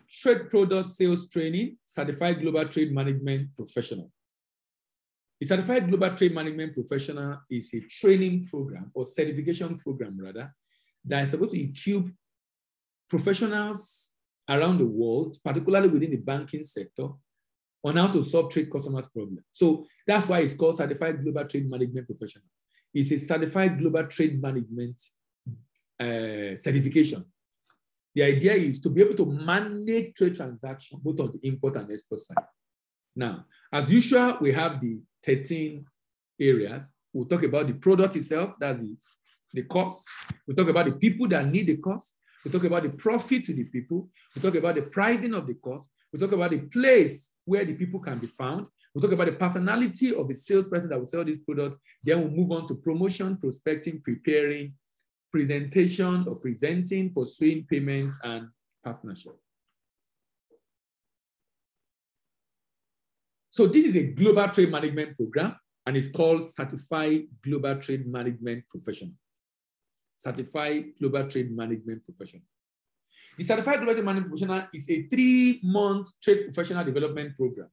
Trade product sales training, certified global trade management professional. A certified global trade management professional is a training program or certification program rather that is supposed to equip professionals around the world, particularly within the banking sector, on how to solve trade customers' problems. So that's why it's called certified global trade management professional. It's a certified global trade management certification. The idea is to be able to manage trade transactions, both on the import and export side. Now, as usual, we have the 13 areas. We'll talk about the product itself, that's the cost. We'll talk about the people that need the cost. We'll talk about the profit to the people. We'll talk about the pricing of the cost. We'll talk about the place where the people can be found. We'll talk about the personality of the salesperson that will sell this product. Then we'll move on to promotion, prospecting, preparing, presentation or presenting, pursuing payment, and partnership. So this is a global trade management program, and it's called Certified Global Trade Management Professional. Certified Global Trade Management Professional. The Certified Global Trade Management Professional is a 3-month trade professional development program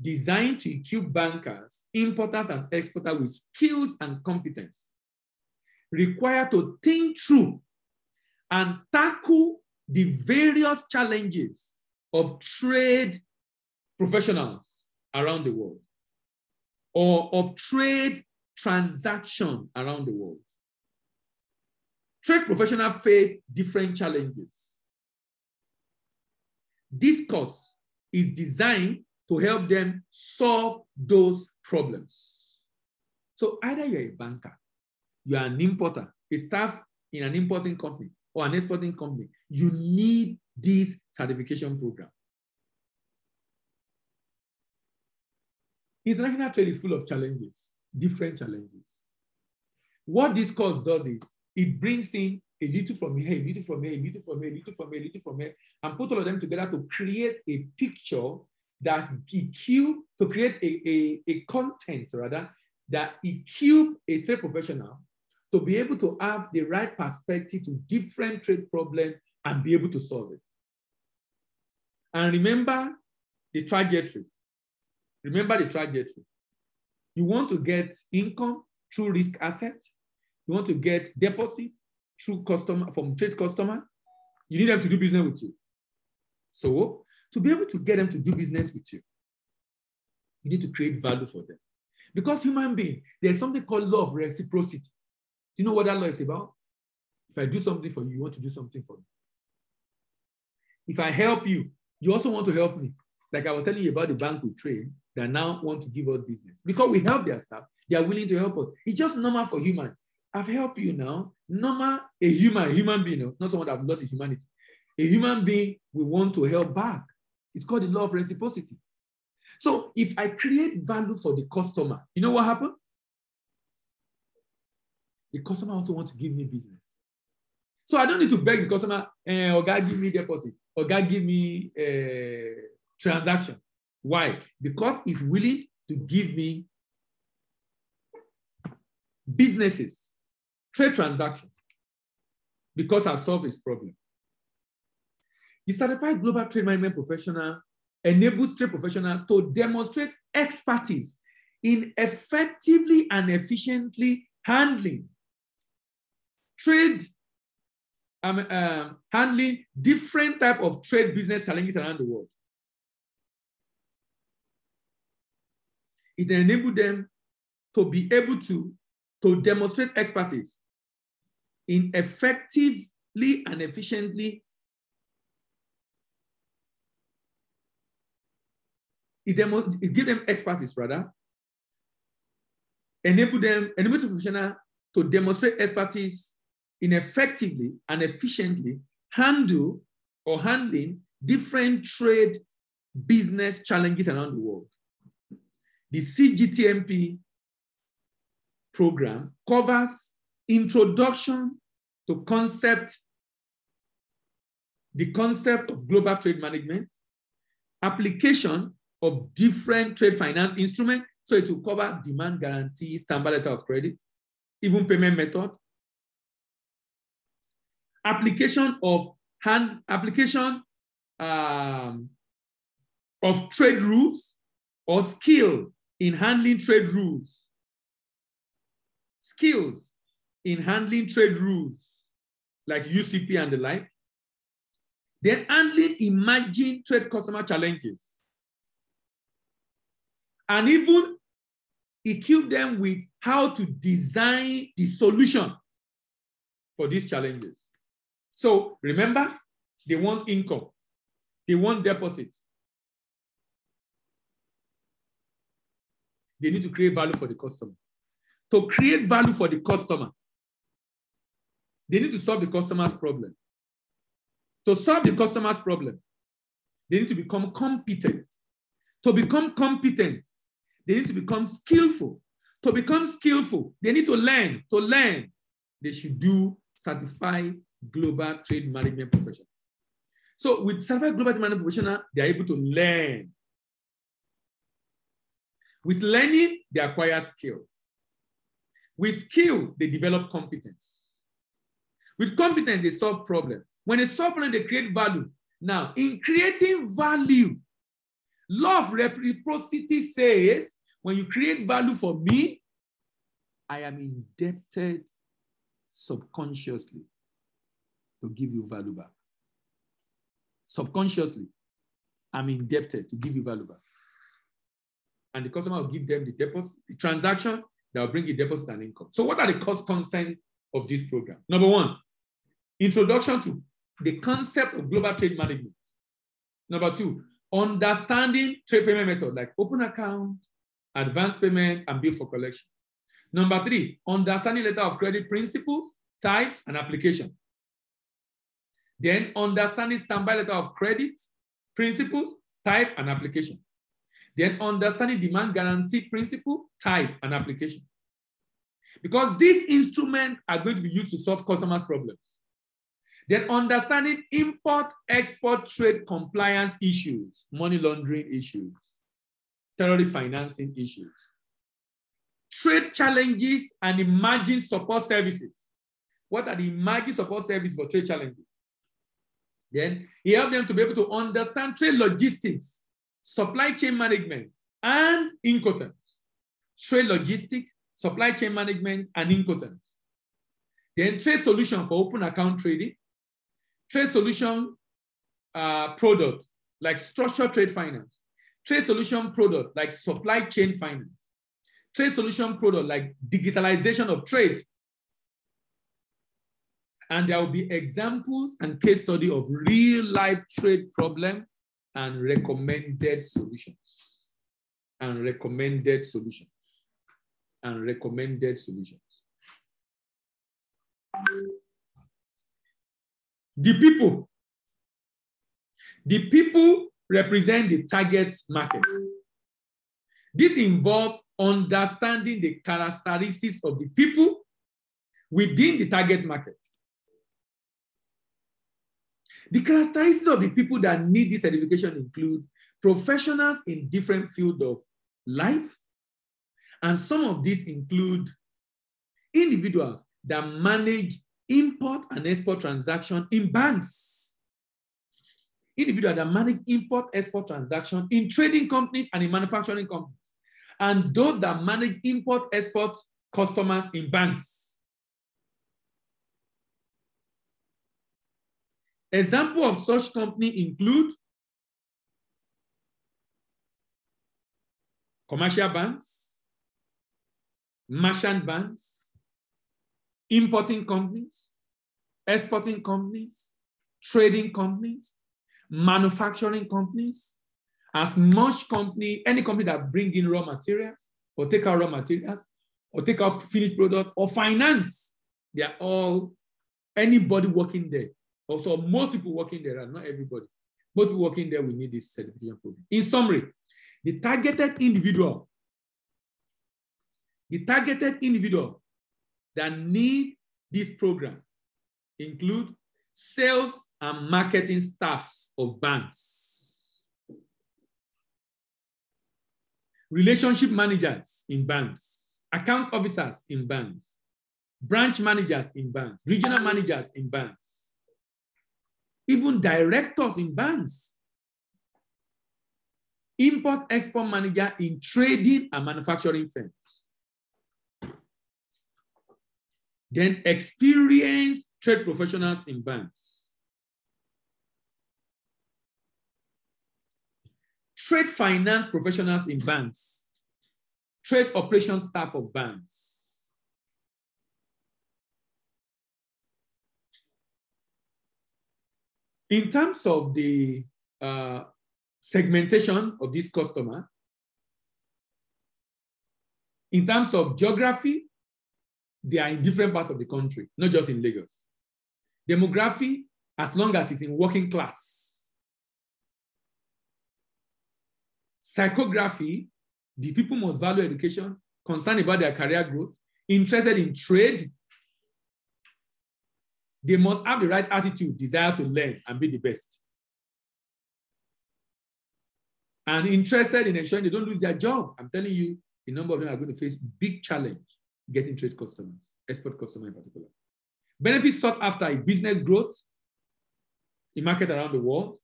designed to equip bankers, importers, and exporters with skills and competence required to think through and tackle the various challenges of trade professionals around the world, or of trade transaction around the world. Trade professionals face different challenges. This course is designed to help them solve those problems. So either you're a banker, you're an importer, a staff in an importing company or an exporting company, you need this certification program. International trade is full of challenges, different challenges. What this course does is it brings in a little from here, a little from here, a little from here, a little from here, a little from here, and put all of them together to create a picture that to create a content rather that equip a trade professional to be able to have the right perspective to different trade problems and be able to solve it. And remember the trajectory. Remember the trajectory. You want to get income through risk asset. You want to get deposit through customer from trade customer. You need them to do business with you. So to be able to get them to do business with you, you need to create value for them. Because human being, there's something called law of reciprocity. Do you know what that law is about? If I do something for you, you want to do something for me. If I help you, you also want to help me. Like I was telling you about the bank we train that now want to give us business. Because we help their staff, they are willing to help us. It's just normal for human. I've helped you now. Normal, a human being, not someone that has lost his humanity. A human being will want to help back. It's called the law of reciprocity. So if I create value for the customer, you know what happened? The customer also wants to give me business. So I don't need to beg the customer, or God give me deposit, or God give me transaction. Why? Because he's willing to give me businesses, trade transactions, because I've solved his problem. The Certified Global Trade Management Professional enables trade professionals to demonstrate expertise in effectively and efficiently handling different types of trade business challenges around the world. It enables them to be able to demonstrate expertise in effectively and efficiently. It gives them expertise, rather. Enable professionals to demonstrate expertise in effectively and efficiently handling different trade business challenges around the world. The CGTMP program covers introduction to the concept of global trade management, application of different trade finance instruments. So it will cover demand guarantee, standby letter of credit, even payment method, application of trade rules or skill in handling trade rules. Skills in handling trade rules like UCP and the like. Then handling emerging trade customer challenges. And even equip them with how to design the solution for these challenges. So remember, they want income. They want deposit. They need to create value for the customer. To create value for the customer, they need to solve the customer's problem. To solve the customer's problem, they need to become competent. To become competent, they need to become skillful. To become skillful, they need to learn. To learn, they should do certified global trade management professional. So with certified global trade management professional, they are able to learn. With learning, they acquire skill. With skill, they develop competence. With competence, they solve problems. When they solve problems, they create value. Now, in creating value, law of reciprocity says, when you create value for me, I am indebted subconsciously to give you value back. Subconsciously, I'm indebted to give you value back. And the customer will give them the deposit, the transaction that will bring you deposit and income. So what are the cost content of this program? Number one, introduction to the concept of global trade management. Number two, understanding trade payment method like open account, advance payment, and bill for collection. Number three, understanding letter of credit principles, types, and application. Then understanding standby letter of credit, principles, type, and application. Then understanding demand guarantee principle, type, and application. Because these instruments are going to be used to solve customers' problems. Then understanding import-export trade compliance issues, money laundering issues, terrorist financing issues, trade challenges, and emerging support services. What are the emerging support services for trade challenges? Then he helped them to be able to understand trade logistics, supply chain management, and Incoterms. Trade logistics, supply chain management, and Incoterms. Then trade solution for open account trading, trade solution product like structured trade finance, trade solution product like supply chain finance, trade solution product like digitalization of trade. And there will be examples and case study of real life trade problem and recommended solutions. And recommended solutions. And recommended solutions. The people represent the target market. This involves understanding the characteristics of the people within the target market. The characteristics of the people that need this certification include professionals in different fields of life, and some of these include individuals that manage import and export transactions in banks, individuals that manage import-export transactions in trading companies and in manufacturing companies, and those that manage import-export customers in banks. Examples of such companies include commercial banks, merchant banks, importing companies, exporting companies, trading companies, manufacturing companies, as much company, any company that bring in raw materials or take out raw materials or take out finished product or finance, they are all anybody working there. Also, most people working there, not everybody. Most people working there will need this certification program. In summary, the targeted individual that need this program include sales and marketing staffs of banks, relationship managers in banks, account officers in banks, branch managers in banks, regional managers in banks, even directors in banks, import-export manager in trading and manufacturing firms, then experienced trade professionals in banks, trade finance professionals in banks, trade operations staff of banks. In terms of the segmentation of this customer, in terms of geography, they are in different parts of the country, not just in Lagos. Demography, as long as it's in working class. Psychography, the people must value education, concerned about their career growth, interested in trade. They must have the right attitude, desire to learn and be the best. And interested in ensuring they don't lose their job. I'm telling you, a number of them are going to face big challenge getting trade customers, export customers in particular. Benefits sought after is business growth in market around the world.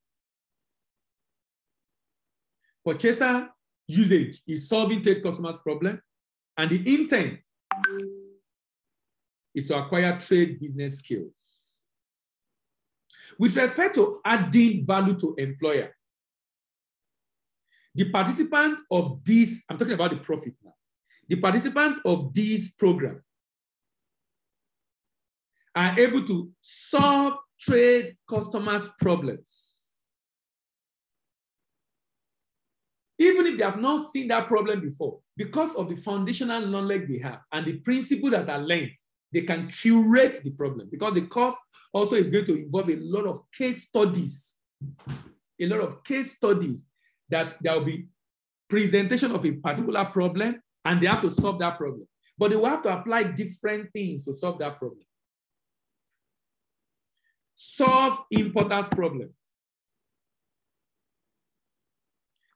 Purchaser usage is solving trade customers' problem. And the intent is to acquire trade business skills. With respect to adding value to employer, the participant of this, I'm talking about the profit now. The participant of this program are able to solve trade customers' problems. Even if they have not seen that problem before, because of the foundational knowledge they have and the principles that are learned, they can curate the problem, because the course also is going to involve a lot of case studies. A lot of case studies that there will be presentation of a particular problem and they have to solve that problem. But they will have to apply different things to solve that problem. Solve importers' problem.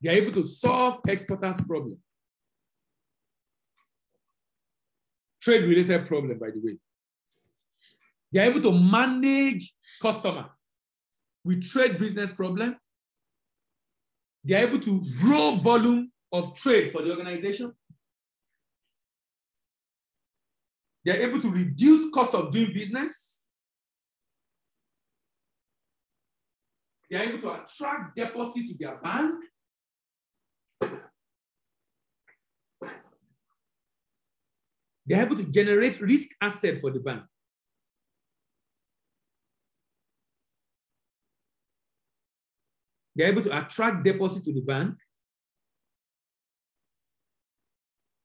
They are able to solve exporters' problem. Trade-related problem, by the way. They are able to manage customer with trade business problem. They are able to grow volume of trade for the organization. They are able to reduce cost of doing business. They are able to attract deposit to their bank. They are able to generate risk asset for the bank. They are able to attract deposit to the bank.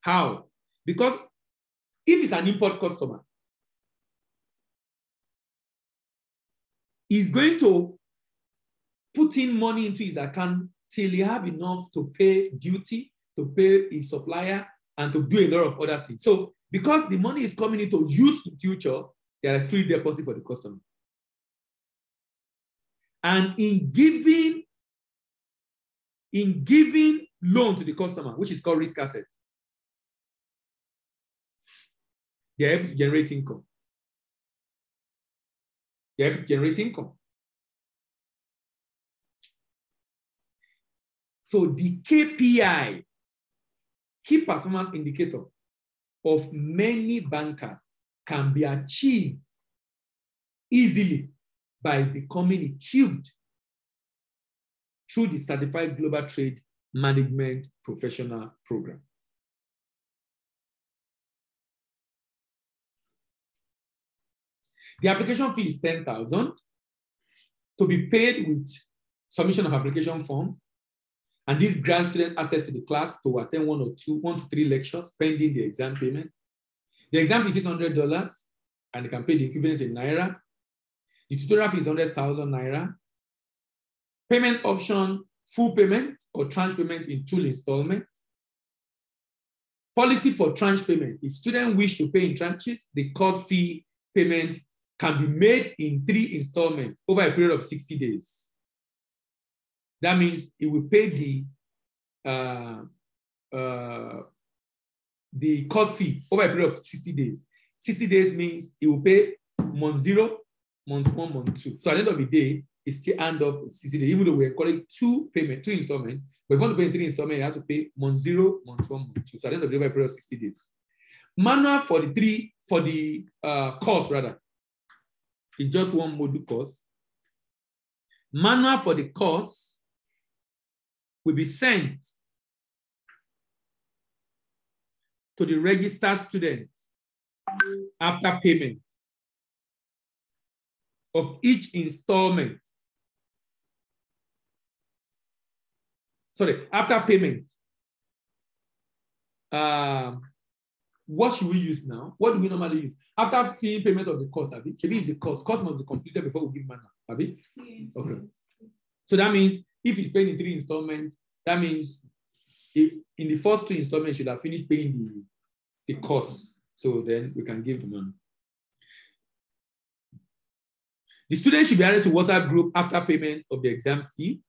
How? Because if it's an import customer, he's going to put in money into his account till he have enough to pay duty, to pay his supplier, and to do a lot of other things. So because the money is coming into use in future, there are free deposit for the customer. And in giving loan to the customer, which is called risk asset, they are able to generate income. They are able to generate income. So the KPI, key performance indicator of many bankers, can be achieved easily by becoming equipped through the Certified Global Trade Management Professional Program. The application fee is $10,000 to be paid with submission of application form. And this grants student access to the class to attend 1 to 3 lectures pending the exam payment. The exam fee is $600 and they can pay the equivalent in Naira. The tutorial fee is 100,000 Naira. Payment option, full payment or tranche payment in 2 installments. Policy for tranche payment. If students wish to pay in tranches, the course fee payment can be made in 3 installments over a period of 60 days. That means it will pay the course fee over a period of 60 days. 60 days means he will pay month 0, month 1, month 2. So at the end of the day, it's still end up 60 days, even though we're calling 2 installments. But if you want to pay 3 installments, you have to pay month 0, month 1, month 2. So at the end of the day, we period 60 days. Manual for the course rather, is just one module course. Manual for the course will be sent to the registered student after payment of each installment. Sorry, after payment. What should we use now? What do we normally use? After fee payment of the course, Abi? Maybe it's the course. Course must be completed before we give manual, Abi? Okay. So that means if he's paying in 3 installments, that means in the first 2 installments, he should have finished paying the course. So then we can give the money. The student should be added to WhatsApp group after payment of the exam fee,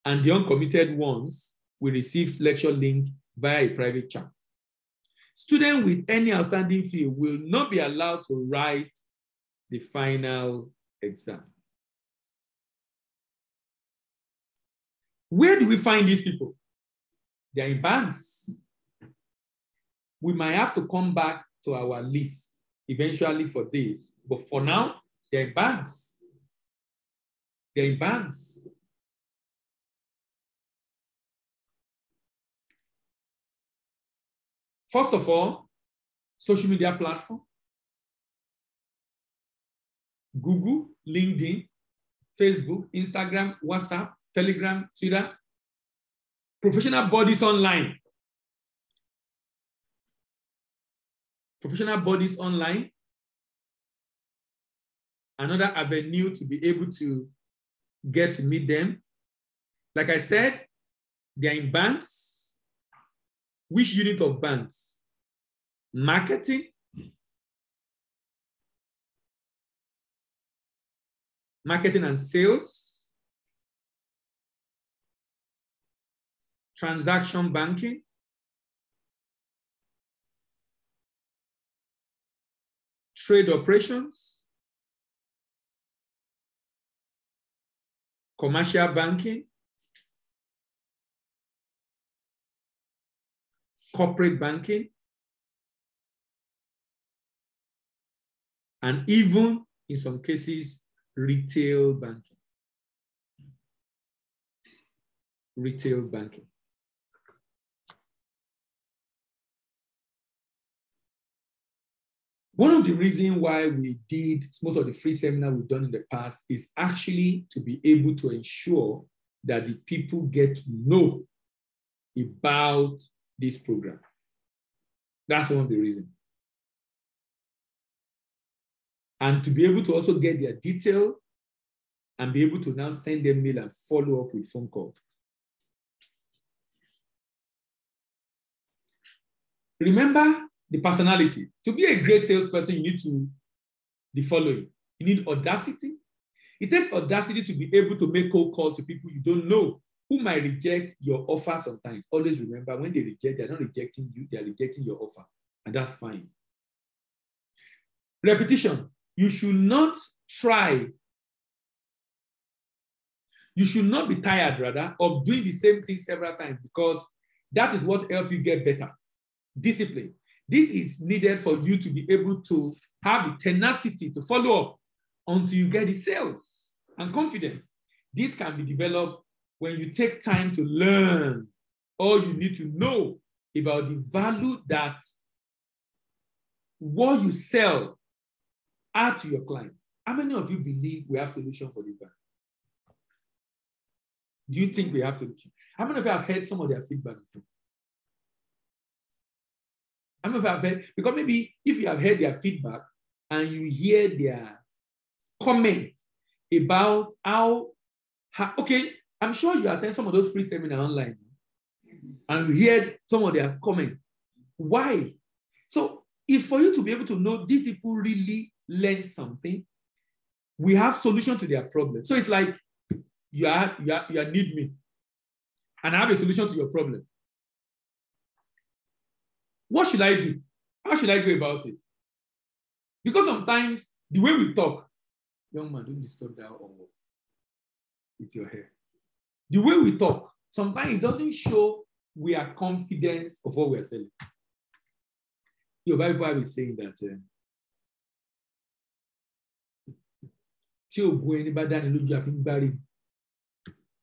and the uncommitted ones will receive lecture link via a private chat. Student with any outstanding fee will not be allowed to write the final exam. Where do we find these people? They are in banks. We might have to come back to our list eventually for this, but for now, they're in banks. They're in banks. First of all, social media platform, Google, LinkedIn, Facebook, Instagram, WhatsApp, Telegram, Twitter, professional bodies online. Professional bodies online. Another avenue to be able to get to meet them. Like I said, they're in banks. Which unit of banks? Marketing, marketing and sales, transaction banking, trade operations, commercial banking, corporate banking, and even in some cases, retail banking. Retail banking. One of the reasons why we did most of the free seminar we've done in the past is actually to be able to ensure that the people get to know about this program. That's one of the reasons. And to be able to also get their detail and be able to now send them mail and follow up with phone calls. Remember the personality. To be a great salesperson, you need to the following. You need audacity. It takes audacity to be able to make cold calls to people you don't know who might reject your offer sometimes. Always remember, when they reject, they're not rejecting you, they're rejecting your offer. And that's fine. Repetition. You should not try. You should not be tired, rather, of doing the same thing several times, because that is what helps you get better. Discipline. This is needed for you to be able to have the tenacity to follow up until you get the sales and confidence. This can be developed when you take time to learn all you need to know about the value that what you sell add to your client. How many of you believe we have solution for this? Do you think we have solution? How many of you have heard some of their feedback before? How many of you have heard? Because maybe if you have heard their feedback and you hear their comment about how okay, I'm sure you attend some of those free seminars online and you hear some of their comment. Why? So it's for you to be able to know these people really learn something. We have solution to their problem. So it's like you need me and I have a solution to your problem. What should I do? How should I go about it? Because sometimes the way we talk, young man, don't disturb that with your hair. The way we talk, sometimes it doesn't show we are confident of what we are selling. Your Bible is saying that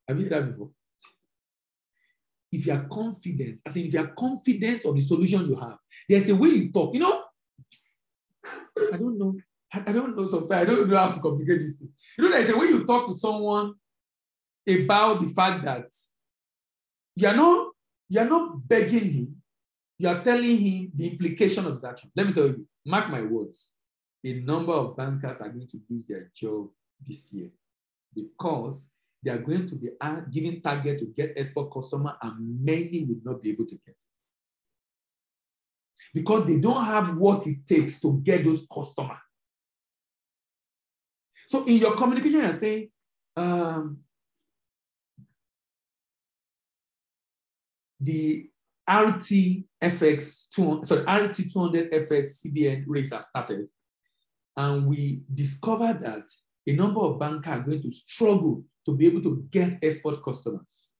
have you heard that before? If you are confident, I think if you are confident of the solution you have, there's a way you talk. You know, I don't know sometimes. I don't know how to complicate this thing. You know, there's a way you talk to someone about the fact that you're not begging him, you are telling him the implication of his action. Let me tell you, mark my words, a number of bankers are going to lose their job this year because they are going to be giving target to get export customer, and many will not be able to get it. Because they don't have what it takes to get those customers. So in your communication, you're saying, the RT200 FX CBN rates are started, and we discovered that a number of bankers are going to struggle to be able to get export customers.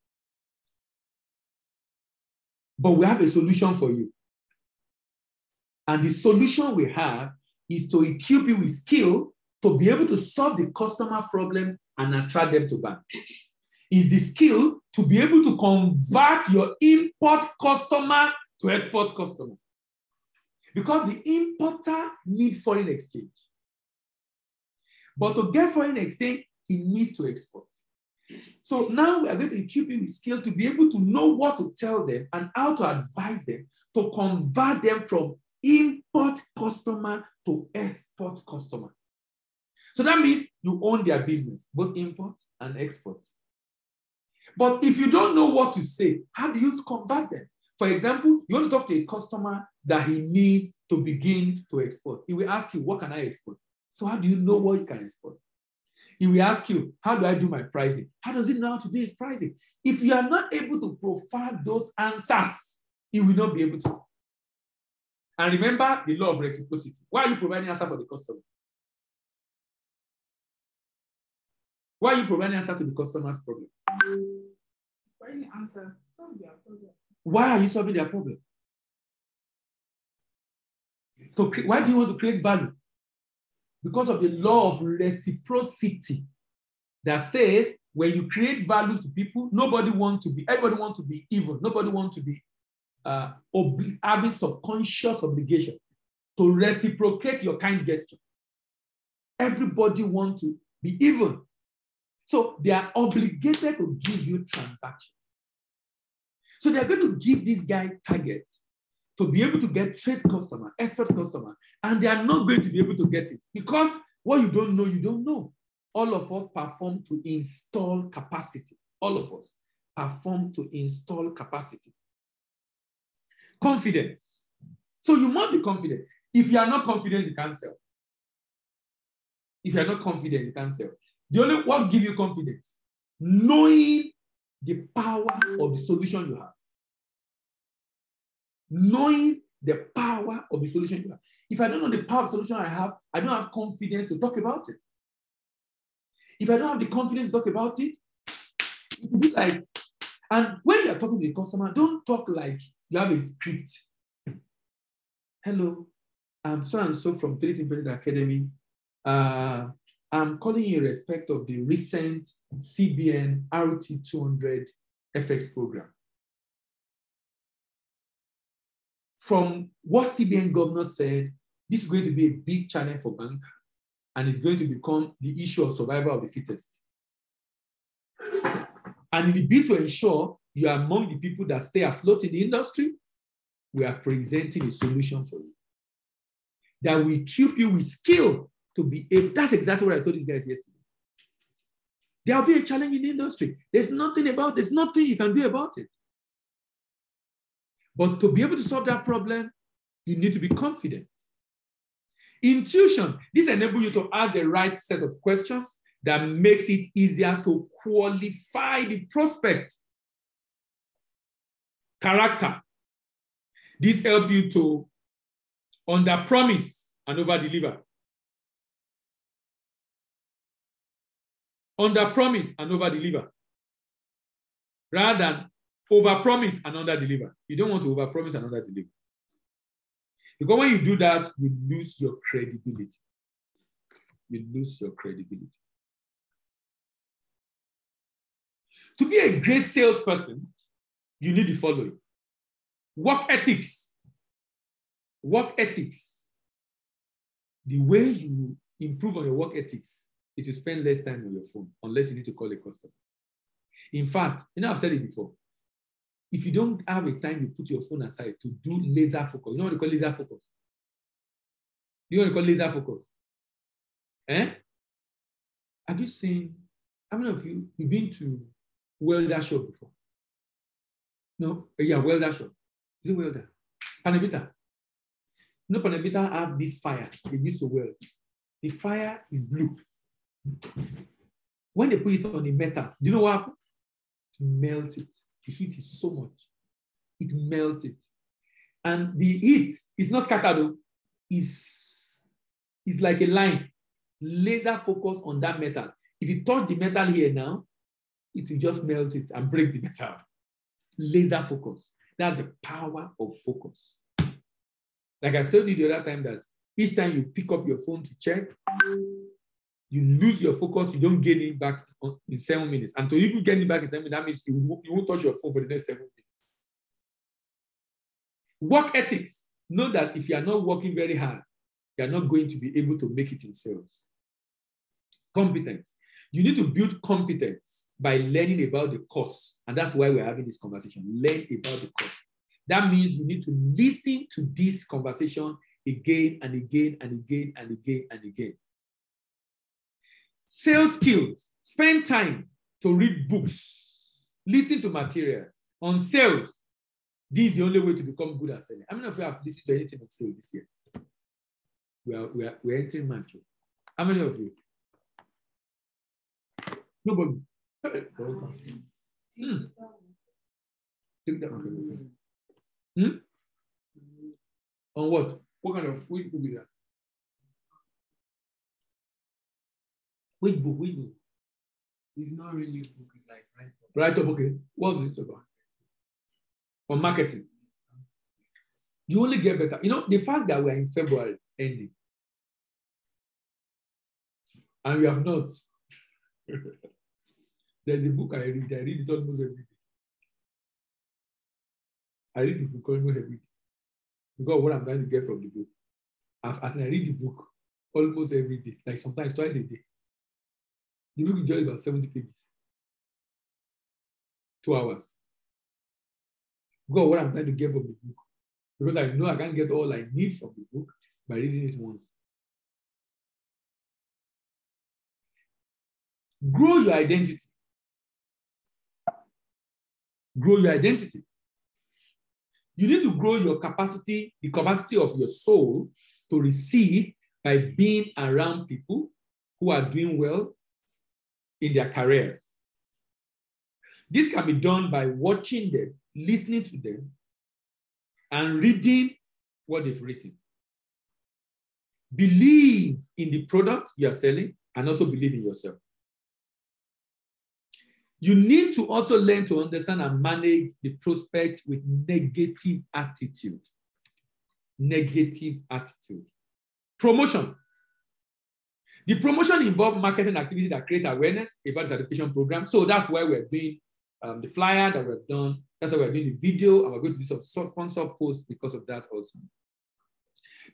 But we have a solution for you. And the solution we have is to equip you with skill to be able to solve the customer problem and attract them to bank. Is the skill to be able to convert your import customer to export customer. Because the importer needs foreign exchange. But to get foreign exchange, he needs to export. So now we are going to equip you with skill to be able to know what to tell them and how to advise them to convert them from import customer to export customer. So that means you own their business, both import and export. But if you don't know what to say, how do you convert them? For example, you want to talk to a customer that he needs to begin to export. He will ask you, what can I export? So how do you know what you can export? He will ask you, how do I do my pricing? How does he know how to do his pricing? If you are not able to provide those answers, he will not be able to. And remember the law of reciprocity. Why are you providing answer for the customer? Why are you providing answer to the customer's problem? Providing answers, solve their problem. Why are you solving their problem? Why do you want to create value? Because of the law of reciprocity that says when you create value to people, everybody wants to be even. Nobody wants to be having subconscious obligation to reciprocate your kind gesture. Everybody wants to be even. So they are obligated to give you transaction. So they're going to give this guy target to be able to get trade customer, export customer, and they are not going to be able to get it because what you don't know, you don't know. All of us perform to install capacity. All of us perform to install capacity. Confidence. So you must be confident. If you are not confident, you can't sell. If you are not confident, you can't sell. The only what gives you confidence? Knowing the power of the solution you have. Knowing the power of the solution you have. If I don't know the power of the solution I have, I don't have confidence to talk about it. If I don't have the confidence to talk about it, it will be like, and when you're talking to the customer, don't talk like you have a script. Hello, I'm so and so from Trinity Embedded Academy. I'm calling you in respect of the recent CBN RT200 FX program. From what CBN governor said, this is going to be a big challenge for banks, and it's going to become the issue of survival of the fittest. And in the bid to ensure you are among the people that stay afloat in the industry, we are presenting a solution for you that will equip you with skill to be able. That's exactly what I told these guys yesterday. There'll be a challenge in the industry. There's nothing you can do about it. But to be able to solve that problem, you need to be confident. Intuition. This enables you to ask the right set of questions that makes it easier to qualify the prospect. Character. This helps you to under-promise and over-deliver. Under-promise and over-deliver. Rather than over-promise and under-deliver. You don't want to over-promise and under-deliver. Because when you do that, you lose your credibility. You lose your credibility. To be a great salesperson, you need the following. Work ethics. Work ethics. The way you improve on your work ethics is to spend less time on your phone, unless you need to call a customer. In fact, I've said it before. If you don't have a time, you put your phone aside to do laser focus. You know what they call laser focus? You know what they call laser focus? Have you seen, how many of you've been to welder shop before? No? Yeah, welder shop. Is it welder? Panabita. You know, Panabita have this fire they use to weld. The fire is blue. When they put it on the metal, do you know what happens? It melts it. The heat is so much. It melts it. And the heat is not scattered. It's like a line. Laser focus on that metal. If you touch the metal here now, it will just melt it and break the metal. Laser focus. That's the power of focus. Like I told you the other time that each time you pick up your phone to check, you lose your focus, you don't gain it back in 7 minutes. And to even get it back in 7 minutes, that means you won't touch your phone for the next 7 minutes. Work ethics. Know that if you are not working very hard, you are not going to be able to make it in sales. Competence. You need to build competence by learning about the course. And that's why we're having this conversation. Learn about the course. That means you need to listen to this conversation again and again and again and again and again. Sales skills. Spend time to read books. Listen to materials. On sales, this is the only way to become good at selling. How many of you have listened to anything on sales this year? We're entering March. How many of you? Nobody. Take that. On what? What kind of which book is that? Which book? Which book? It's not really a book, it's like Write up, okay. What's it about? On marketing. You only get better. You know, the fact that we're in February ending, and we have not. There's a book I read it almost every day. I read the book almost every day. Because what I'm trying to get from the book. As I read the book almost every day, like sometimes twice a day. The book is just about 70 pages. 2 hours. Because what I'm trying to get from the book. Because I know I can't get all I need from the book by reading it once. Grow your identity. Grow your identity. You need to grow your capacity, the capacity of your soul to receive by being around people who are doing well in their careers. This can be done by watching them, listening to them, and reading what they've written. Believe in the product you are selling and also believe in yourself. You need to also learn to understand and manage the prospect with negative attitude. Negative attitude. Promotion. The promotion involves marketing activities that create awareness about the certification program. So that's why we're doing the flyer that we've done. That's why we're doing the video, and we're going to do some sponsor posts because of that also.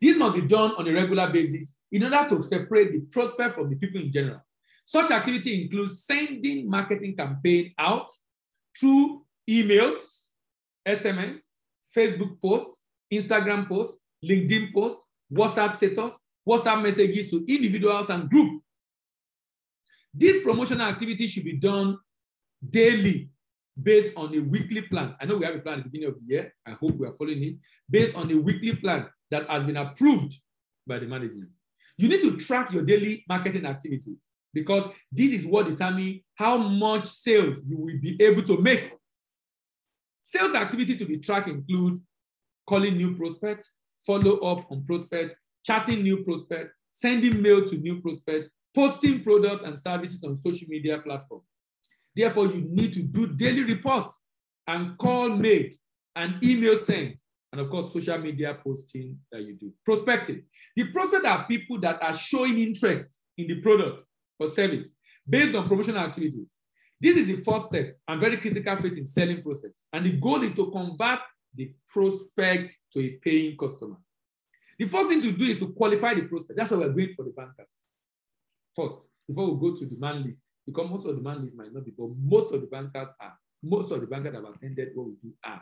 This must be done on a regular basis in order to separate the prospect from the people in general. Such activity includes sending marketing campaign out through emails, SMS, Facebook posts, Instagram posts, LinkedIn posts, WhatsApp status, WhatsApp messages to individuals and groups. This promotional activity should be done daily based on a weekly plan. I know we have a plan at the beginning of the year. I hope we are following it. Based on a weekly plan that has been approved by the management. You need to track your daily marketing activities, because this is what determines how much sales you will be able to make. Sales activity to be tracked include calling new prospects, follow up on prospects, chatting new prospects, sending mail to new prospects, posting products and services on social media platforms. Therefore, you need to do daily reports and call made and email sent, and of course, social media posting that you do. Prospecting. The prospects are people that are showing interest in the product or service based on promotional activities. This is the first step and very critical phase in selling process. And the goal is to convert the prospect to a paying customer. The first thing to do is to qualify the prospect. That's why we're going for the bankers first, before we go to the demand list, because most of the demand list might not be, but most of the bankers are. Most of the bankers that have attended what we do are.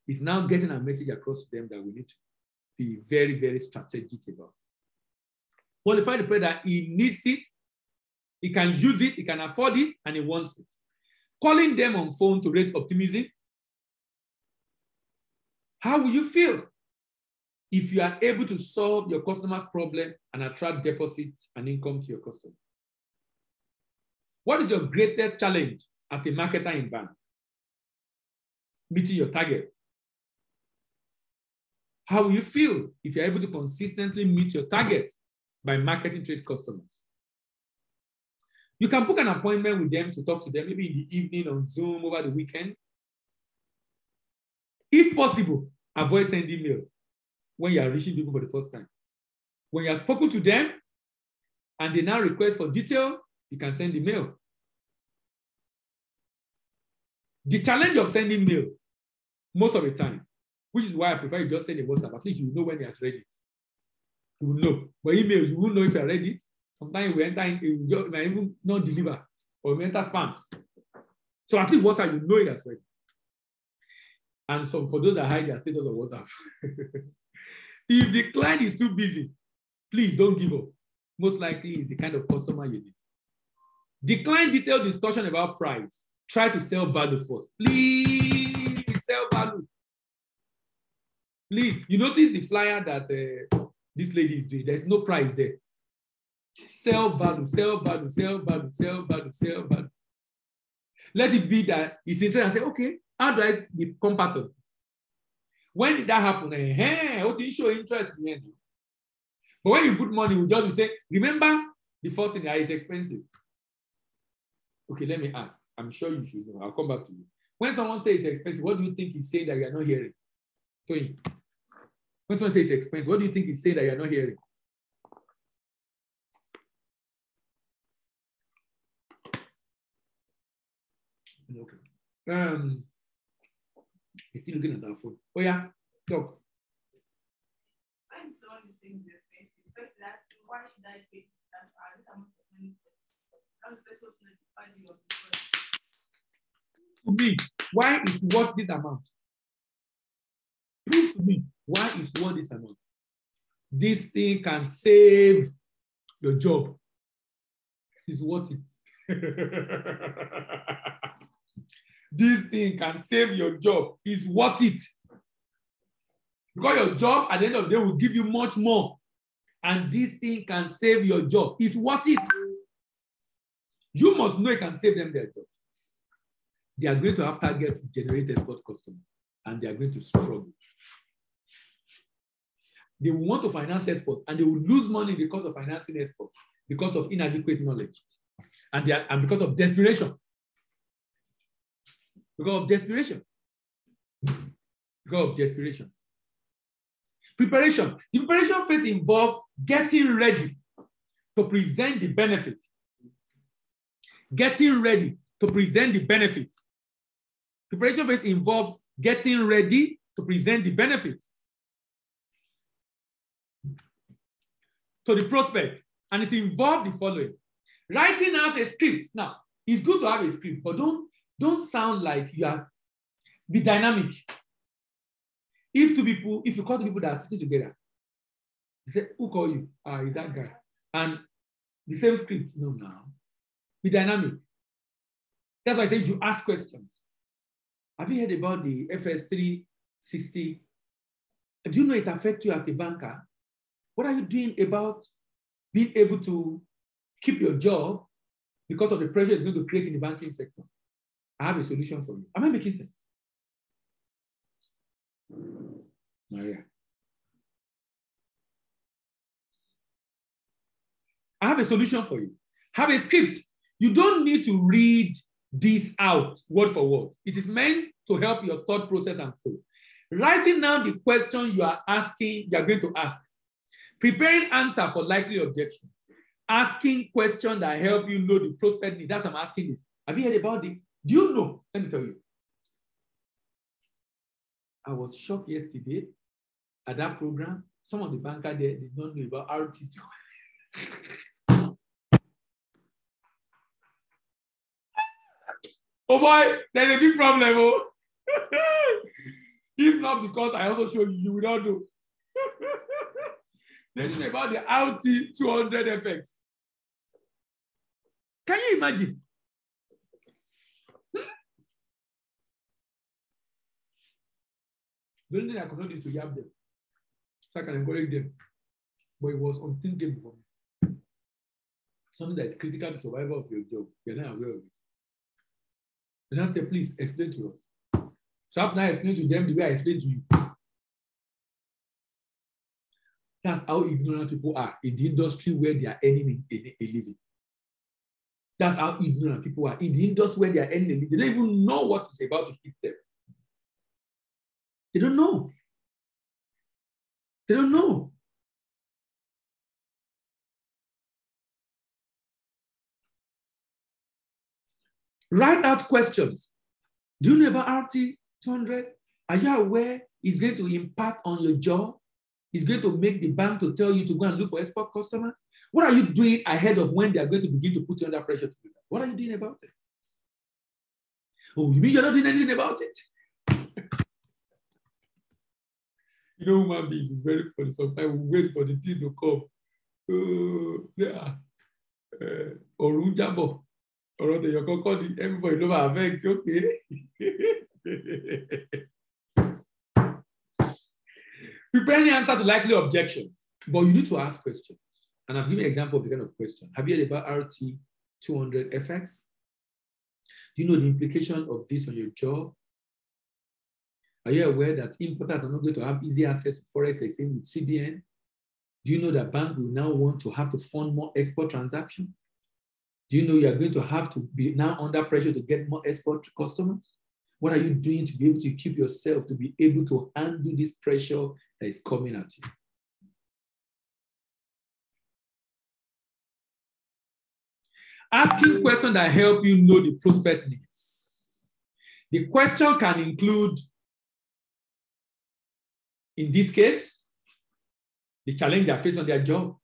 It's now getting a message across to them that we need to be very, very strategic about. Qualify the product that he needs it, he can use it, he can afford it, and he wants it. Calling them on phone to raise optimism. How will you feel if you are able to solve your customer's problem and attract deposits and income to your customer? What is your greatest challenge as a marketer in bank? Meeting your target. How will you feel if you're able to consistently meet your target by marketing to customers? You can book an appointment with them to talk to them, maybe in the evening on Zoom over the weekend. If possible, avoid sending mail when you are reaching people for the first time. When you have spoken to them and they now request for detail, you can send the mail. The challenge of sending mail, most of the time, which is why I prefer you just send a WhatsApp, at least you know when he has read it. You will know. But email, you won't know if you read it. Sometimes we enter in, you might even not deliver, or we enter spam. So at least WhatsApp, you know it has read. And so for those that hide their status on WhatsApp, if the client is too busy, please don't give up. Most likely it's the kind of customer you need. Decline detailed discussion about price. Try to sell value first. Please sell value. Please, you notice the flyer that this lady is doing. There's no price there. Sell value, sell value, sell value, sell value, sell value. Let it be that it's interesting and say, okay, how do I become part of this? When did that happen? What did you show interest in it? But when you put money, we just say, remember the first thing that is expensive. Okay, let me ask. I'm sure you should know. I'll come back to you. When someone says it's expensive, what do you think he's saying that you're not hearing? Tony, when someone says it's expensive, what do you think he's saying that you're not hearing? Okay. He's still looking at our phone. Oh yeah, talk. When someone is saying it's expensive, the person asks, why should I pay this amount of money for this? How the person notify you of the price? To me, why is worth this amount? Prove to me why is worth this amount. This thing can save your job. It's worth it. This thing can save your job. It's worth it. Because your job at the end of the day will give you much more. And this thing can save your job. It's worth it. You must know it can save them their job. They are going to have target to generate export customers. And they are going to struggle. They will want to finance export and they will lose money because of financing export, because of inadequate knowledge. And because of desperation. Because of desperation. Because of desperation. Preparation. The preparation phase involves getting ready to present the benefit. Getting ready to present the benefit. Preparation phase involves getting ready to present the benefit to the prospect. And it involves the following. Writing out a script. Now, it's good to have a script, but don't sound like you are, be dynamic. If you call two people that are sitting together, you say, who call you? Is that guy? And the same script. No, now. Be dynamic. That's why I said you ask questions. Have you heard about the FS 360? Do you know it affects you as a banker? What are you doing about being able to keep your job because of the pressure it's going to create in the banking sector? I have a solution for you. Am I making sense? Maria. I have a solution for you. Have a script. You don't need to read this out word for word. It is meant to help your thought process and flow. Writing down the question you are asking, you are going to ask. Preparing answer for likely objections. Asking questions that help you know the prospect need. That's why I'm asking this. Have you heard about it? Do you know? Let me tell you. I was shocked yesterday at that program. Some of the bankers there did not know about RT2. Oh boy, there's a big problem. Oh. If not because I also show you, you will not know. They didn't know about the RT200 effects. Can you imagine? The only thing I could not do is to yab them. So I can encourage them. But it was unthinkable for me. Something that is critical to survival of your job. You're not aware of it. And I said, please explain to us. So after I explain to them the way I explained to you. That's how ignorant people are in the industry where they are earning a living. That's how ignorant people are in the industry where they are earning a living. They don't even know what is about to hit them. They don't know. They don't know. Write out questions. Do you know about RT200? Are you aware it's going to impact on your job? It's going to make the bank to tell you to go and look for export customers? What are you doing ahead of when they are going to begin to put you under pressure to do that? What are you doing about it? Oh, you mean you're not doing anything about it? You know, human beings is very funny. Sometimes we wait for the thing to come. Orunjabo. Everybody know about affect, okay? Prepare the answer to likely objections, but you need to ask questions. And I'll give you an example of the kind of question. Have you heard about RT200 effects? Do you know the implication of this on your job? Are you aware that importers are not going to have easy access to forex exchange with CBN? Do you know that bank will now want to have to fund more export transactions? Do you know you are going to have to be now under pressure to get more export customers? What are you doing to be able to keep yourself, to be able to handle this pressure that is coming at you? Asking questions that help you know the prospect needs. The question can include, in this case, the challenge they are facing on their job,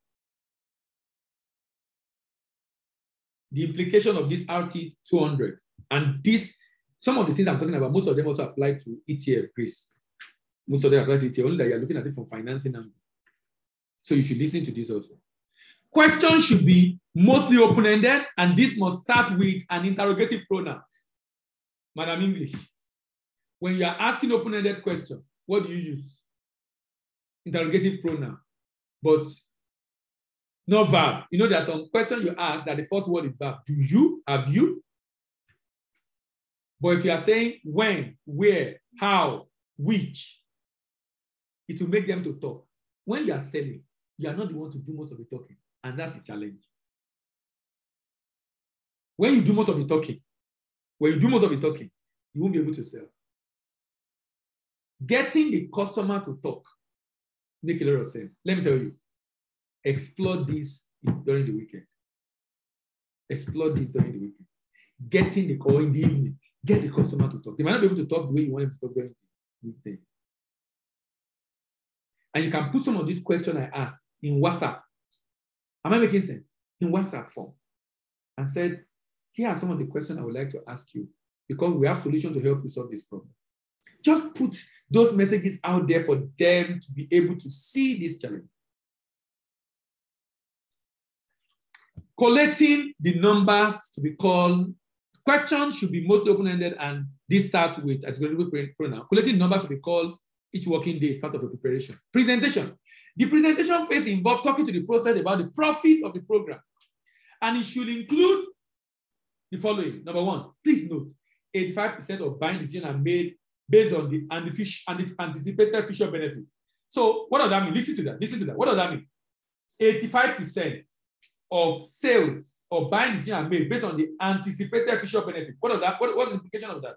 the implication of this RT200, and this, some of the things I'm talking about, most of them also apply to ETF, Greece. Most of them apply to ETF, only that you're looking at it from financing angle. So you should listen to this also. Questions should be mostly open-ended, and this must start with an interrogative pronoun. Madam English, when you are asking open-ended question, what do you use? Interrogative pronoun, but no verb. You know, there are some questions you ask that the first word is verb. Do you? Have you? But if you are saying when, where, how, which, it will make them to talk. When you are selling, you are not the one to do most of the talking, and that's a challenge. When you do most of the talking, you won't be able to sell. Getting the customer to talk makes a lot of sense. Let me tell you, explore this during the weekend. Explore this during the weekend. Getting the call in the evening. Get the customer to talk. They might not be able to talk the way you want them to talk during the weekend. And you can put some of these questions I asked in WhatsApp. Am I making sense? In WhatsApp form. And said, here are some of the questions I would like to ask you, because we have solutions to help you solve this problem. Just put those messages out there for them to be able to see this challenge. Collecting the numbers to be called. Questions should be mostly open-ended, and this starts with adjective pronoun. Collecting numbers to be called each working day is part of the preparation. Presentation. The presentation phase involves talking to the prospect about the profit of the program. And it should include the following. Number one, please note, 85% of buying decisions are made based on the anticipated future benefit. So what does that mean? Listen to that. What does that mean? 85% of sales or buying decision are made based on the anticipated future benefit. What is that? What is the implication of that?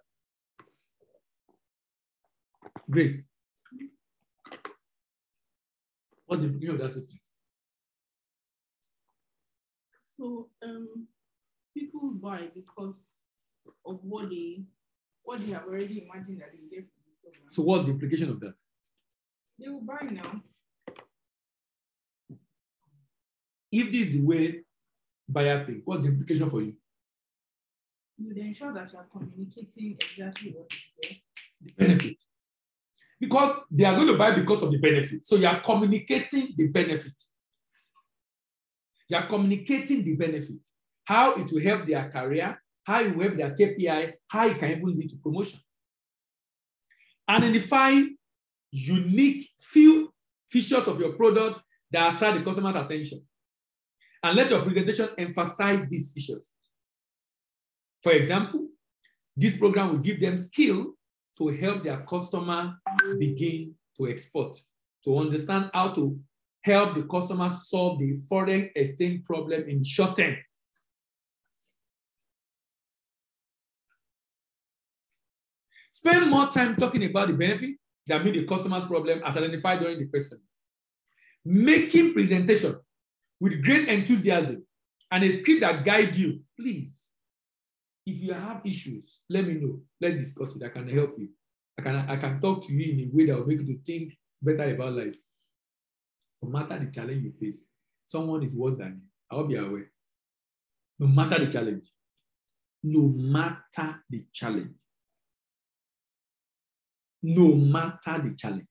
Grace. What's the implication of that statement? So people buy because of what they have already imagined that they get. So what's the implication of that? They will buy now. If this is the way buyer think, what's the implication for you? You would ensure that you are communicating exactly what is there. The benefit. Because they are going to buy because of the benefit. So you are communicating the benefit. You are communicating the benefit. How it will help their career, how it will help their KPI, how it can even lead to promotion. Identify unique few features of your product that attract the customer's attention. And let your presentation emphasize these features. For example, this program will give them skill to help their customer begin to export, to understand how to help the customer solve the foreign exchange problem in short term. Spend more time talking about the benefit that meet the customer's problem as identified during the question. Making presentation with great enthusiasm and a script that guides you. Please, if you have issues, let me know. Let's discuss it. I can help you. I can talk to you in a way that will make you think better about life. No matter the challenge you face, someone is worse than you. I hope you're aware. No matter the challenge. No matter the challenge. No matter the challenge.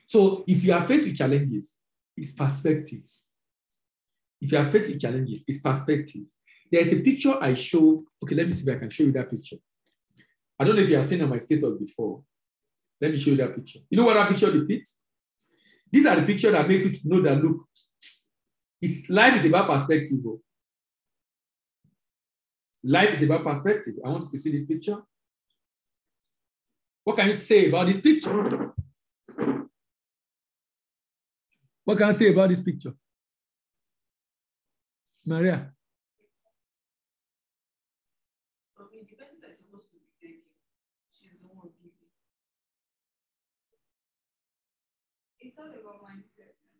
So if you are faced with challenges, it's perspective. If you are faced with challenges, it's perspective. There's a picture I show. Okay, let me see if I can show you that picture. I don't know if you have seen on my status before. Let me show you that picture. You know what that picture depicts? These are the pictures that make you to know that, look, life is about perspective. Bro. Life is about perspective. I want you to see this picture. What can you say about this picture? What can I say about this picture? Maria? I mean, the person that is supposed to be taking, she's the one giving. It's all about mindset. So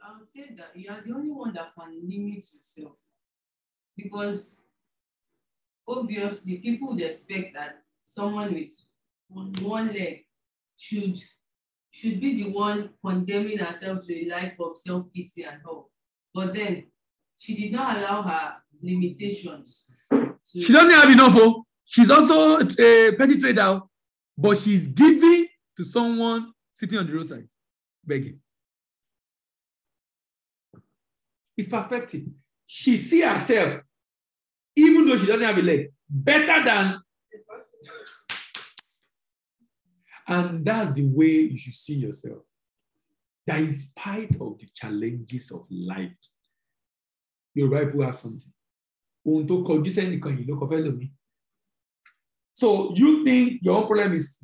I would say that you are the only one that can limit yourself. Because obviously people would expect that someone with one leg should be the one condemning herself to a life of self-pity and hope. But then she did not allow her limitations. She doesn't have enough. Oh. She's also a petty trader, but she's giving to someone sitting on the roadside, begging. It's perspective. She sees herself, even though she doesn't have a leg, better than. And that's the way you should see yourself. That in spite of the challenges of life, your right people have something. So you think your own problem is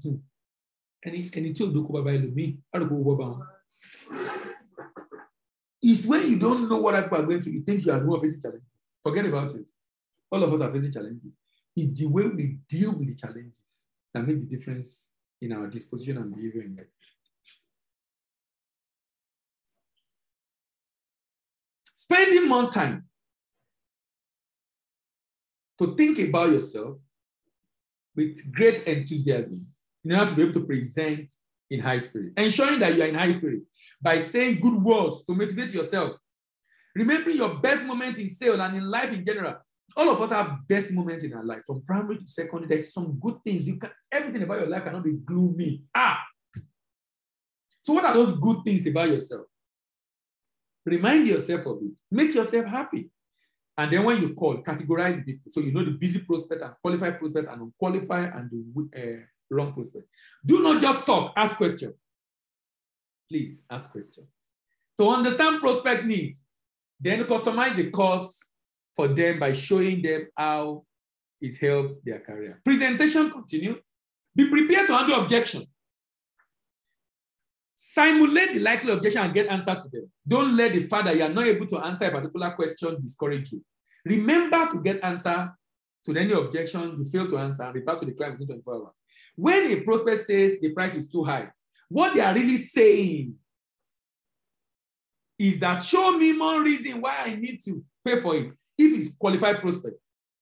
it's when you don't know what people are going through, you think you are not facing challenges. Forget about it. All of us are facing challenges. It's the way we deal with the challenges that make the difference in our disposition and behavior in life. Spending more time to think about yourself with great enthusiasm in order to be able to present in high spirit. Ensuring that you are in high spirit by saying good words to motivate yourself. Remembering your best moment in sales and in life in general. All of us have best moments in our life, from primary to secondary. There's some good things. Everything about your life cannot be gloomy. So what are those good things about yourself? Remind yourself of it. Make yourself happy. And then when you call, categorize people. So you know the busy prospect and qualified prospect and unqualified and the wrong prospect. Do not just talk. Ask questions. Please ask questions. To understand prospect needs, then customize the course for them by showing them how it helped their career. Presentation continue. Be prepared to handle objection. Simulate the likely objection and get answer to them. Don't let the fact that you are not able to answer a particular question discourage you. Remember to get answer to any objection you fail to answer and reply to the client within 24 hours. When a prospect says the price is too high, what they are really saying is that show me more reason why I need to pay for it. If it's qualified prospect,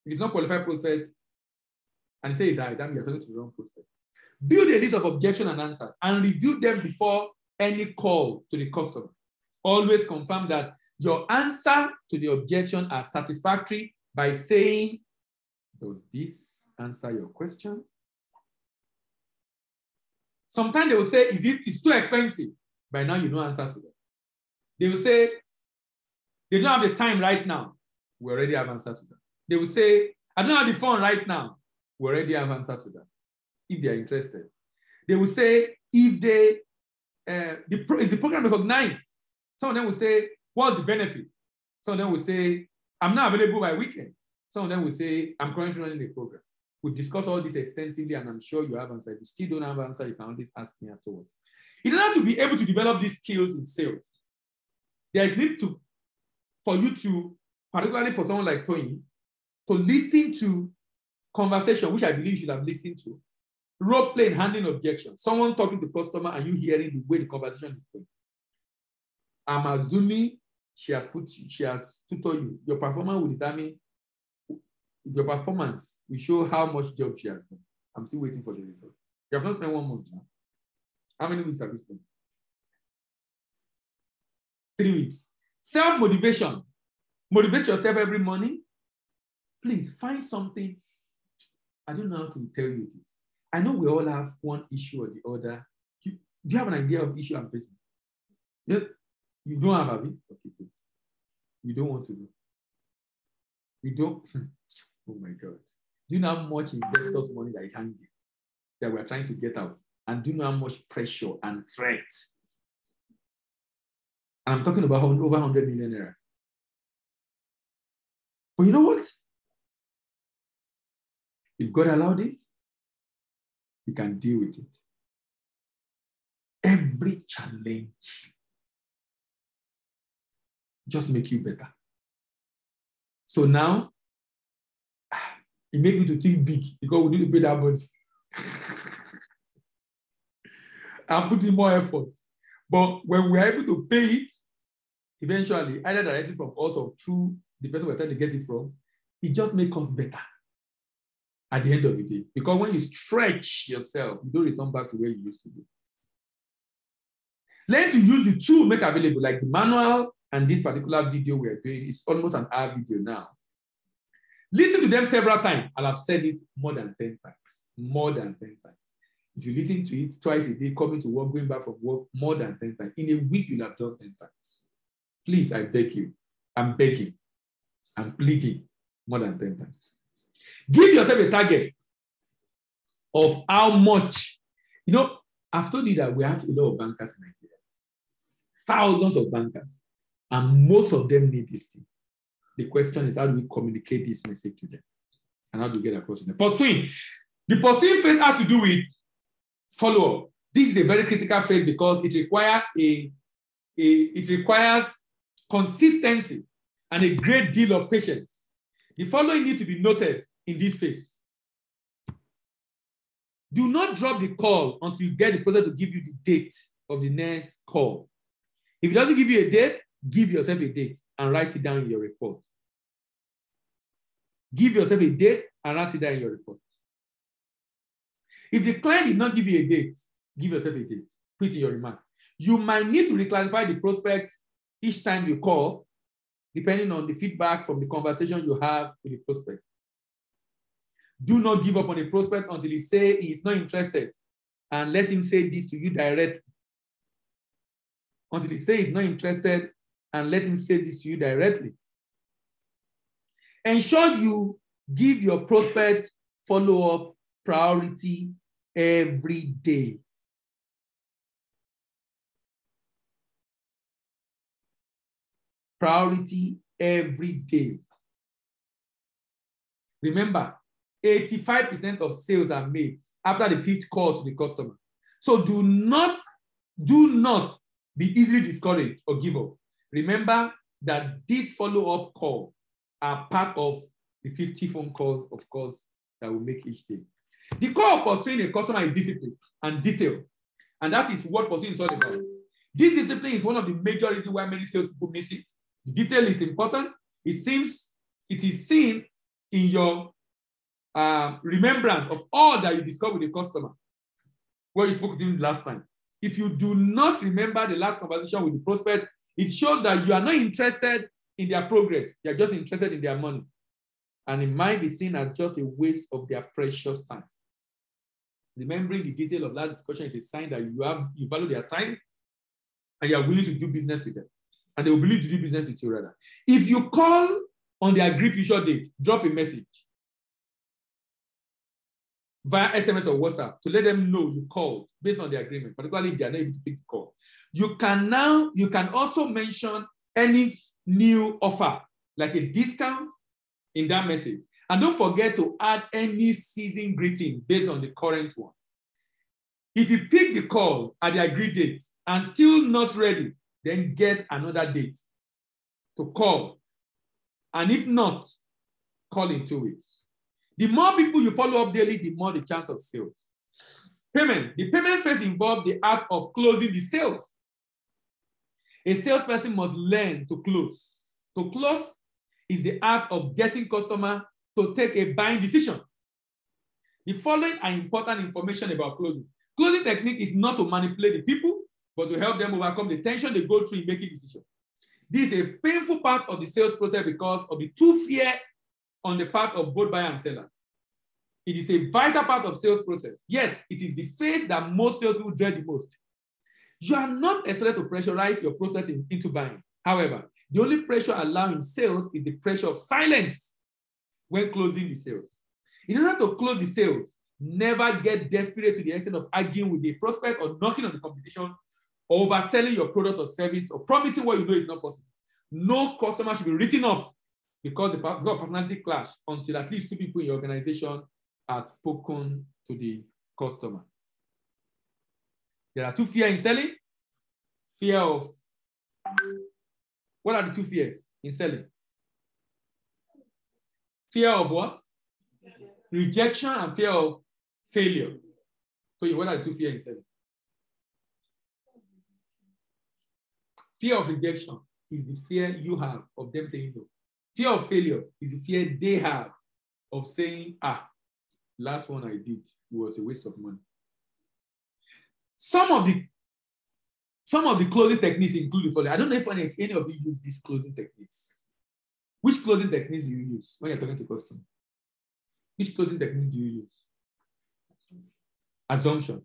if it's not qualified prospect, and say it's high, then you're talking to the wrong prospect. Build a list of objections and answers and review them before any call to the customer. Always confirm that your answer to the objection are satisfactory by saying, does this answer your question? Sometimes they will say, it's too expensive. By now, you know answer to them. They will say, they don't have the time right now. We already have answer to that. They will say, I don't have the phone right now. We already have answer to that. If they are interested. They will say, if they, is the program recognized? Some of them will say, what's the benefit? Some of them will say, I'm not available by weekend. Some of them will say, I'm currently running the program. We've discussed all this extensively, and I'm sure you have answer. If you still don't have answer, you can always ask me afterwards. In order to be able to develop these skills in sales, there is need for you to, particularly for someone like Tony, to listen to conversation, which I believe you should have listened to. Role play and handling objections. Someone talking to the customer and you hearing the way the conversation is going. I'm assuming she has tutored you. Your performance will determine, your performance will show how much job she has done. I'm still waiting for the result. You have not spent 1 month now. How many weeks have you spent? 3 weeks. Self-motivation. Motivate yourself every morning. Please find something. I don't know how to tell you this. I know we all have one issue or the other. Do you have an idea of issue I'm facing? You don't have a bit? Okay, good. You don't want to know. You don't. Oh my God. Do you know how much investors' money that is hanging that we're trying to get out? And do you know how much pressure and threat? And I'm talking about over 100 million naira. But you know what? If God allowed it, you can deal with it. Every challenge just make you better. So now, it makes me to think big because we need to pay that much. I'm putting more effort. But when we're able to pay it, eventually, either directly from us or through the person we're trying to get it from, it just makes us better at the end of the day. Because when you stretch yourself, you don't return back to where you used to be. Learn to use the tool make available, like the manual and this particular video we're doing. It's almost an hour video now. Listen to them several times. I'll have said it more than 10 times. More than 10 times. If you listen to it twice a day, coming to work, going back from work, more than 10 times. In a week, you'll have done 10 times. Please, I beg you. I'm begging. I'm pleading more than 10 times. Give yourself a target of how much. You know, I've told you that we have a lot of bankers in Nigeria. Thousands of bankers. And most of them need this thing. The question is, how do we communicate this message to them? And how do we get across to them? Pursuing. The pursuing phase has to do with follow-up. This is a very critical phase because it requires consistency and a great deal of patience. The following need to be noted in this phase. Do not drop the call until you get the person to give you the date of the next call. If it doesn't give you a date, give yourself a date and write it down in your report. Give yourself a date and write it down in your report. If the client did not give you a date, give yourself a date. Put in your remark. You might need to reclassify the prospect each time you call, depending on the feedback from the conversation you have with the prospect. Do not give up on a prospect until he says he is not interested, and let him say this to you directly. Until he says he's not interested, and let him say this to you directly. Ensure you give your prospect follow-up priority every day. Priority every day. Remember, 85% of sales are made after the 5th call to the customer. So do not Do not be easily discouraged or give up. Remember that these follow-up calls are part of the 50 phone calls, of course, that we make each day. The core of pursuing a customer is discipline and detail. And that is what pursuing is all about. This discipline is one of the major reasons why many salespeople miss it. The detail is important. It is seen in your remembrance of all that you discovered with the customer, what you spoke to him last time. If you do not remember the last conversation with the prospect, it shows that you are not interested in their progress. You are just interested in their money. And it might be seen as just a waste of their precious time. Remembering the detail of that discussion is a sign that you value their time and you are willing to do business with them. And they will be willing to do business with you rather. If you call on their agreed future date, drop a message via SMS or WhatsApp to let them know you called based on the agreement, particularly if they are not able to pick the call. You can also mention any new offer, like a discount in that message. And don't forget to add any season greeting based on the current one. If you pick the call at the agreed date and still not ready, then get another date to call. And if not, call in 2 weeks. The more people you follow up daily, the more the chance of sales. Payment. The payment phase involves the act of closing the sales. A salesperson must learn to close. To close is the act of getting customer to take a buying decision. The following are important information about closing. Closing technique is not to manipulate the people, but to help them overcome the tension they go through in making decisions. This is a painful part of the sales process because of the two fear on the part of both buyer and seller. It is a vital part of sales process, yet it is the phase that most salespeople dread the most. You are not expected to pressurize your prospect into buying. However, the only pressure allowed in sales is the pressure of silence when closing the sales. In order to close the sales, never get desperate to the extent of arguing with the prospect or knocking on the competition or overselling your product or service or promising what you know is not possible. No customer should be written off because of personality clash until at least 2 people in your organization have spoken to the customer. There are 2 fears in selling. Fear of, what are the 2 fears in selling? Fear of what? Rejection and fear of failure. So what are the 2 fears in selling? Fear of rejection is the fear you have of them saying no. Fear of failure is the fear they have of saying, last one I did was a waste of money. Some of the closing techniques include the following. I don't know if any of you use these closing techniques. Which closing techniques do you use when you're talking to customers? Which closing technique do you use? Assumption.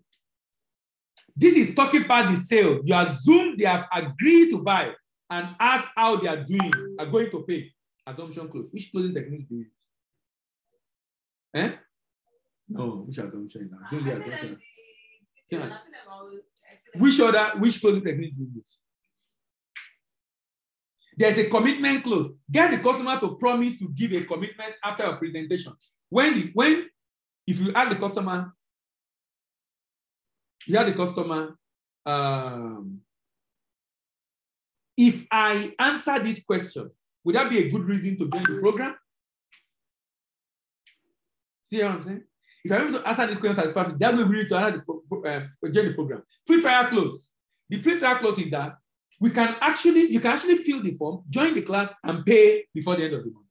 This is talking about the sale. You assume they have agreed to buy and ask how they are going to pay. Assumption close. Which closing techniques do you use? No, which assumption? Assume the assumption. Which closing technique do you use? There's a commitment clause. Get the customer to promise to give a commitment after your presentation. If you ask the customer, if I answer this question, would that be a good reason to join the program? See what I'm saying? If I'm able to answer this question satisfactorily, that will be reason to join the program. Free trial clause. The free trial clause is that you can actually fill the form, join the class, and pay before the end of the month.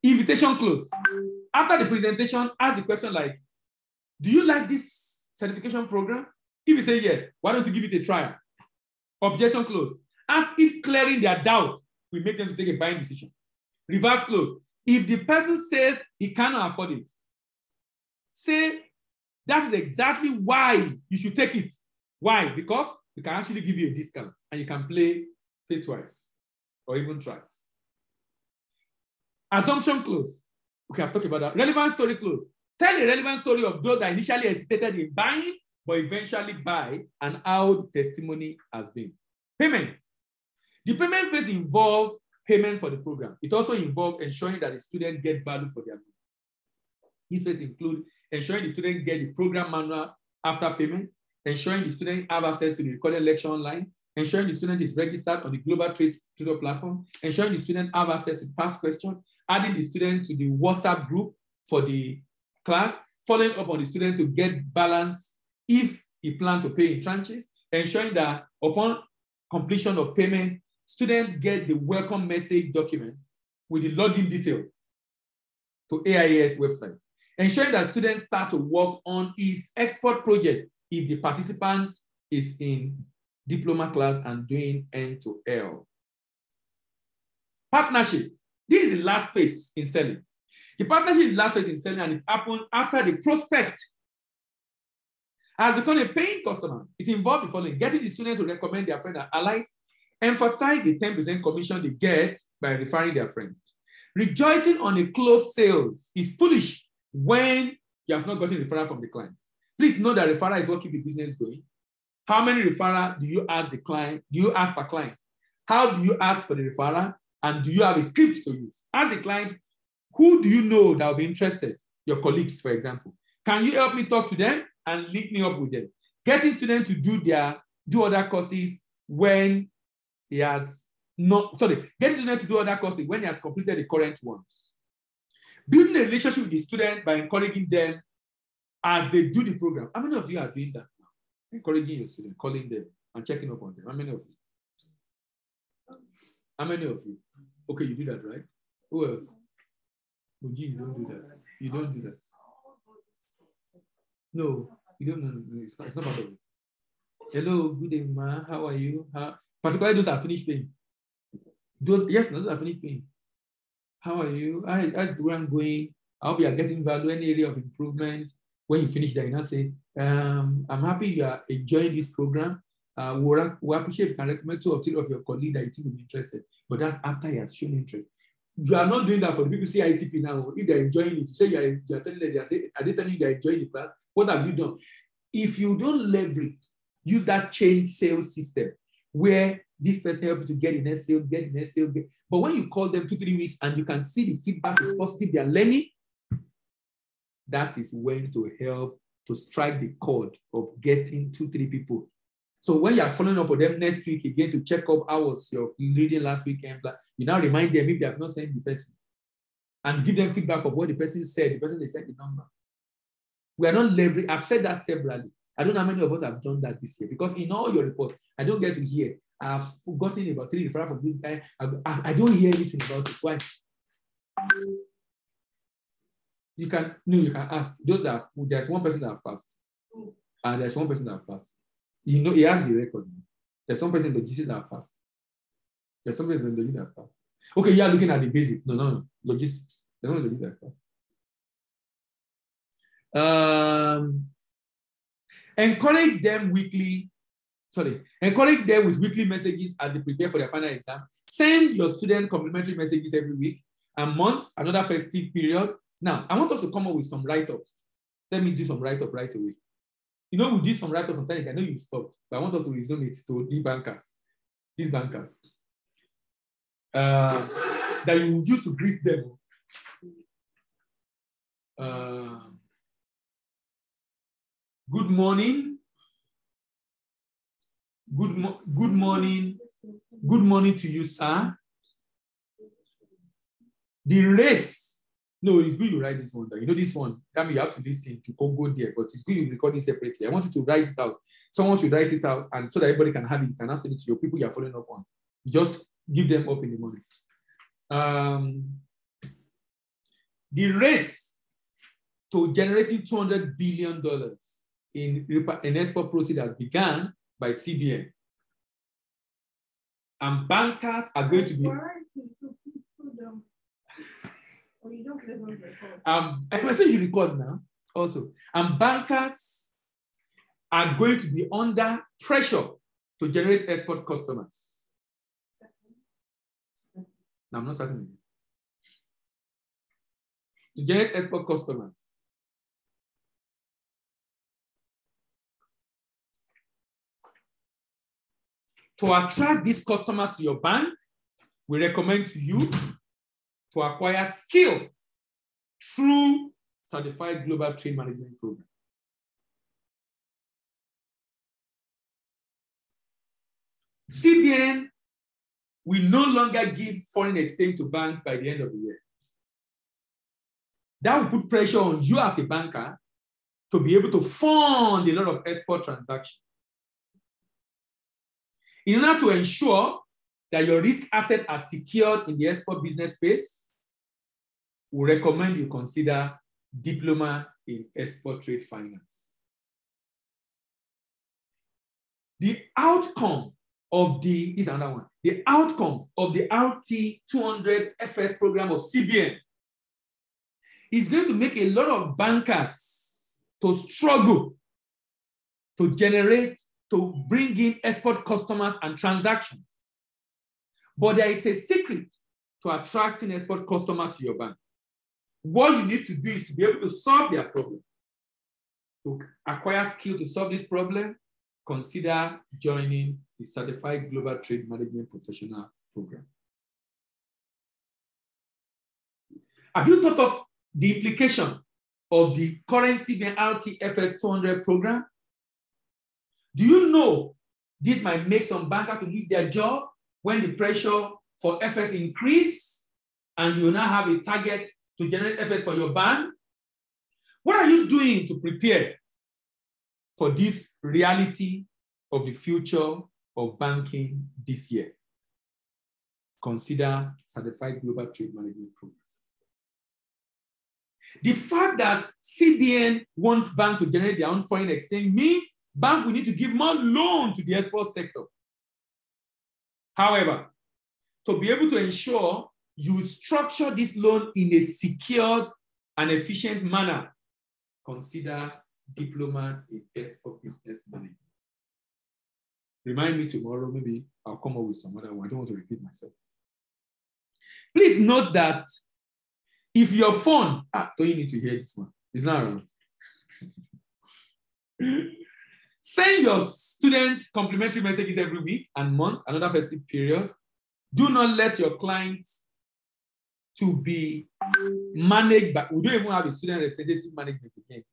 Invitation clause. After the presentation, ask the question like, do you like this certification program? If you say yes, why don't you give it a try? Objection clause. Ask if clearing their doubt will make them to take a buying decision. Reverse clause. If the person says he cannot afford it, say that is exactly why you should take it. Why? Because we can actually give you a discount and you can pay twice or even thrice. Assumption clause. Okay, I've talked about that. Relevant story clause. Tell a relevant story of those that initially hesitated in buying but eventually buy and how the testimony has been. Payment. The payment phase involves payment for the program. It also involves ensuring that the students get value for their money. This phase includes ensuring the students get the program manual after payment, ensuring the student have access to the recorded lecture online, ensuring the student is registered on the Global Trade Tutor platform, ensuring the student have access to past questions, adding the student to the WhatsApp group for the class, following up on the student to get balance if he plans to pay in tranches, ensuring that upon completion of payment, students get the welcome message document with the login detail to AIAS website, ensuring that students start to work on his export project if the participant is in diploma class and doing N2L. Partnership. This is the last phase in selling. The partnership is the last phase in selling, and it happened after the prospect has become a paying customer. It involved the following: getting the student to recommend their friends and allies, emphasize the 10% commission they get by referring their friends. Rejoicing on a closed sales is foolish when you have not gotten referral from the client. Please know that referral is what keeps the business going. How many referral do you ask the client? Do you ask per client? How do you ask for the referral? And do you have a script to use? Ask the client, who do you know that will be interested? Your colleagues, for example. Can you help me talk to them and link me up with them? Getting students to do other courses when he has not, getting students to do other courses when he has completed the current ones. Building a relationship with the student by encouraging them as they do the program. How many of you are doing that now? Encouraging your students, calling them and checking up on them. How many of you? How many of you? Okay, you do that, right? Who else? Muji, you don't do that. You don't do that. No, you don't know. It's not part of it. Hello, good day, ma. How are you? Particularly those that are finished paying. Those are finished paying. How are you? How's the program going? I hope you are getting value, any area of improvement. When you finish that, you now say, I'm happy you are enjoying this program. We appreciate if you can recommend 2 or 3 of your colleagues that you think will be interested. But that's after he has shown interest. You are not doing that for the people CITP now. If they're enjoying it, say you're telling them, are they telling you they're enjoying the class? What have you done? If you don't leverage, use that chain sales system where this person helps you to get the next sale, But when you call them 2-3 weeks and you can see the feedback is positive, they are learning, that is when to help to strike the chord of getting 2-3 people. So when you are following up with them next week again to check up how was your reading last weekend, you now remind them if they have not sent the person and give them feedback of what the person said, the person they sent the number. We are not leveraging. I've said that severally. I don't know how many of us have done that this year because in all your report, I don't get to hear. I've gotten about 3 referrals from this guy. I don't hear anything about it. Why? You can ask. There's one person that passed, and there's one person that passed. You know, he has the record. There's some person in the logistics that passed. There's some person in the logistics that passed. Okay, you are looking at the basic. No. Logistics. There's no logistics that passed. Encourage them with weekly messages as they prepare for their final exam. Send your student complimentary messages every week and months, another festive period. Now, I want us to come up with some write-ups. Let me do some write-up right away. You know, we did some write-ups sometimes. I know you stopped, but I want us to resume it to these bankers that you use to greet them. Good morning. Good morning to you, sir. The race. No, it's good you write this one down. You know this one. That means you have to listen to go there, but it's good you record it separately. I want you to write it out. Someone should write it out, and so that everybody can have it. You can send it to your people you are following up on. You just give them up in the morning. The race to generating $200 billion in export proceeds has begun by CBN. And bankers are going to be... I say you record now also. And bankers are going to be under pressure to generate export customers. No, I'm not starting. To generate export customers. To attract these customers to your bank, we recommend to you to acquire skill through Certified Global Trade Management Program. CBN will no longer give foreign exchange to banks by the end of the year. That will put pressure on you as a banker to be able to fund a lot of export transactions. In order to ensure that your risk assets are secured in the export business space, we recommend you consider diploma in export trade finance. The outcome of the RT 200 FS program of CBN is going to make a lot of bankers to struggle to bring in export customers and transactions. But there is a secret to attracting export customers to your bank. What you need to do is to be able to solve their problem. To acquire skill to solve this problem, consider joining the Certified Global Trade Management Professional Program. Have you thought of the implication of the current CBN RTFS 200 program? Do you know this might make some bankers to lose their job when the pressure for FS increase and you now have a target to generate FS for your bank? What are you doing to prepare for this reality of the future of banking this year? Consider Certified Global Trade Management Program. The fact that CBN wants banks to generate their own foreign exchange means banks will need to give more loan to the export sector. However, to be able to ensure you structure this loan in a secured and efficient manner, consider diploma in export business management. Remind me tomorrow, maybe I'll come up with some other one. I don't want to repeat myself. Please note that if your phone, don't you need to hear this one? It's not around. Send your student complimentary messages every week and month, another festive period. Do not let your clients to be managed by, we don't even have a student representative management again.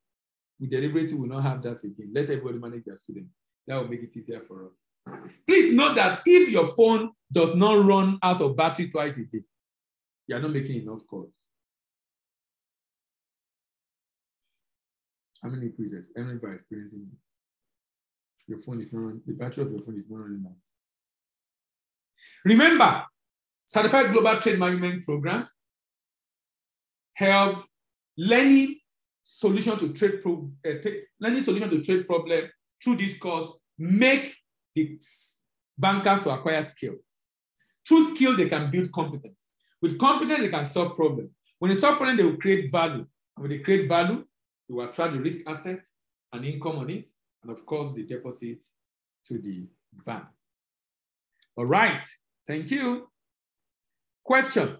We deliberately will not have that again. Let everybody manage their student. That will make it easier for us. Please note that if your phone does not run out of battery twice a day, you are not making enough calls. How many people are experiencing this? Your phone is not running, the battery of your phone is not running out. Remember, Certified Global Trade Management Program help learning solution to trade problem through this course make the bankers to acquire skill. Through skill, they can build competence. With competence, they can solve problems. When they solve problems, they will create value. And when they create value, they will attract the risk asset and income on it, and of course, the deposit to the bank. All right, thank you. Question.